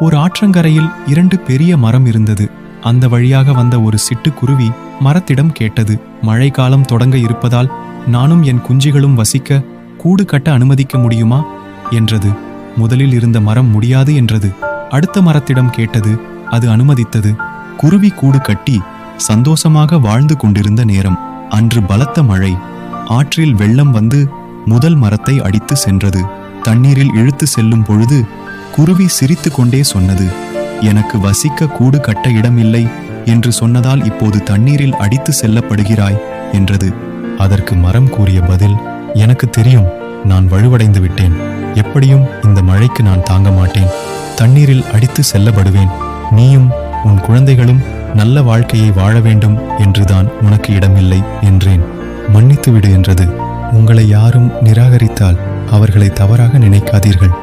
ஒரு ஆற்றங்கரையில் 2 பெரிய மரம் இருந்தது. அந்த வழியாக வந்த ஒரு சிட்டுக்குருவி மரத்திடம் கேட்டது. மழைக்காலம் தொடங்க இருப்பதால் நானும் என் குஞ்சுகளும் வசிக்க கூடு கட்ட அனுமதிக்க முடியுமா என்றது. முதலில் இருந்த மரம் முடியாது என்றது. அடுத்த மரத்திடம் கேட்டது. அது அனுமதித்தது. குருவி கூடு கட்டி சந்தோஷமாக வாழ்ந்து கொண்டிருந்த நேரம். அன்று பலத்த மழை. ஆற்றில் வெள்ளம் வந்து முதல் மரத்தை அடித்து சென்றது. தண்ணீரில் இழுத்து செல்லும் பொழுது குருவி சிரித்து கொண்டே சொன்னது, எனக்கு வசிக்க கூடு கட்ட இடமில்லை என்று சொன்னதால் இப்போது தண்ணீரில் அடித்து செல்லப்படுகிறாய் என்றது. அதற்கு மரம் கூறிய பதில், எனக்கு தெரியும், நான் வலுவடைந்து விட்டேன். எப்படியும் இந்த மழைக்கு நான் தாங்க மாட்டேன். தண்ணீரில் அடித்து செல்லப்படுவேன். நீயும் உன் குழந்தைகளும் நல்ல வாழ்க்கையை வாழ வேண்டும் என்றுதான் உனக்கு இடமில்லை என்றேன். மன்னித்துவிடு என்றது. உங்களை யாரும் நிராகரித்தால் அவர்களை தவறாக நினைக்காதீர்கள்.